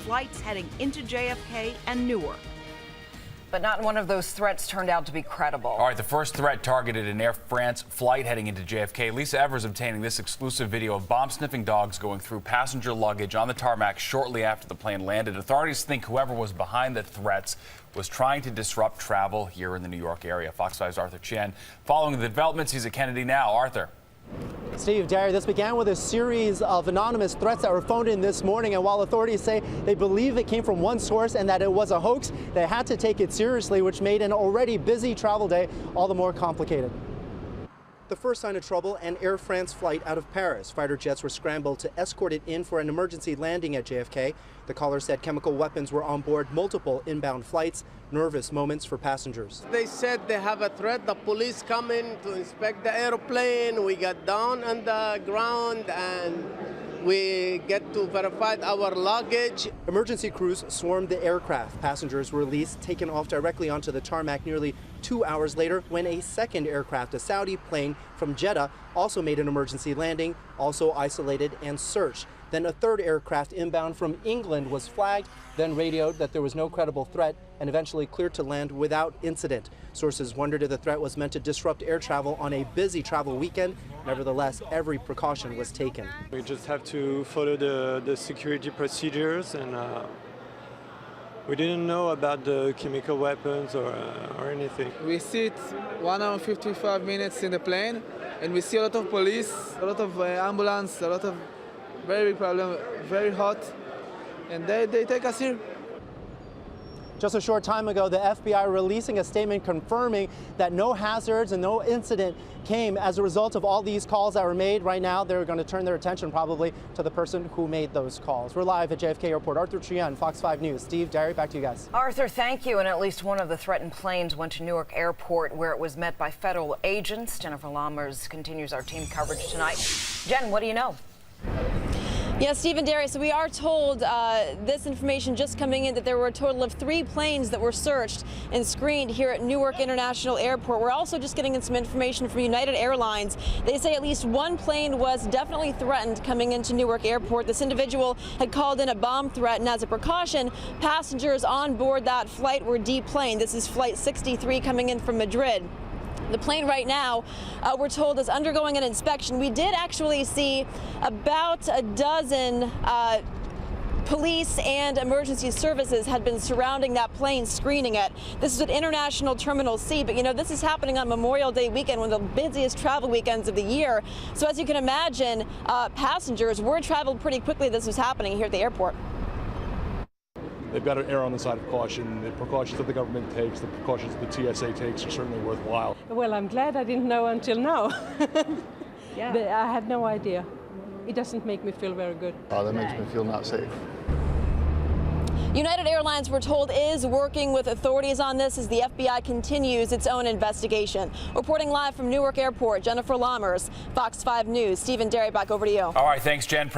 flights heading into JFK and Newark. But not one of those threats turned out to be credible. All right, the first threat targeted an Air France flight heading into JFK. Lisa Evers obtaining this exclusive video of bomb-sniffing dogs going through passenger luggage on the tarmac shortly after the plane landed. Authorities think whoever was behind the threats was trying to disrupt travel here in the New York area. Fox 5's Arthur Chien following the developments. He's at Kennedy now. Arthur. Steve, Derry, this began with a series of anonymous threats that were phoned in this morning, and while authorities say they believe it came from one source and that it was a hoax, they had to take it seriously, which made an already busy travel day all the more complicated. The first sign of trouble, an Air France flight out of Paris. Fighter jets were scrambled to escort it in for an emergency landing at JFK. The caller said chemical weapons were on board multiple inbound flights. Nervous moments for passengers. They said they have a threat. The police come in to inspect the airplane. We got down on the ground and we get to verify our luggage. Emergency crews swarmed the aircraft. Passengers were released, taken off directly onto the tarmac nearly 2 hours later when a second aircraft, a Saudi plane from Jeddah, also made an emergency landing, also isolated and searched. Then a third aircraft inbound from England was flagged, then radioed that there was no credible threat and eventually cleared to land without incident. Sources wondered if the threat was meant to disrupt air travel on a busy travel weekend. Nevertheless, every precaution was taken. We just have to follow the security procedures, and we didn't know about the chemical weapons or anything. We sit 1 hour and 55 minutes in the plane, and we see a lot of police, a lot of ambulance, a lot of very big problem, very hot, and they take us here. Just a short time ago, the FBI releasing a statement confirming that no hazards and no incident came as a result of all these calls that were made. Right now, they're going to turn their attention probably to the person who made those calls. We're live at JFK Airport. Arthur Chien, Fox 5 News. Steve, Derry, back to you guys. Arthur, thank you. And at least one of the threatened planes went to Newark Airport, where it was met by federal agents. Jennifer Lammers continues our team coverage tonight. Jen, what do you know? Yes, Stephen, Derry, so we are told this information just coming in that there were a total of 3 planes that were searched and screened here at Newark International Airport. We're also just getting in some information from United Airlines. They say at least one plane was definitely threatened coming into Newark Airport. This individual had called in a bomb threat, and as a precaution, passengers on board that flight were deplaned. This is Flight 63 coming in from Madrid. The plane right now, we're told, is undergoing an inspection. We did actually see about a dozen police and emergency services had been surrounding that plane, screening it. This is at International Terminal C, but you know, this is happening on Memorial Day weekend, one of the busiest travel weekends of the year. So as you can imagine, passengers were traveled pretty quickly. This was happening here at the airport. They've got to err on the side of caution. The precautions that the government takes, the precautions that the TSA takes are certainly worthwhile. Well, I'm glad I didn't know until now. Yeah. But I had no idea. It doesn't make me feel very good. Oh, that makes me feel not safe. United Airlines, we're told, is working with authorities on this as the FBI continues its own investigation. Reporting live from Newark Airport, Jennifer Lammers, Fox 5 News. Stephen, Derry, back over to you. All right, thanks, Jen.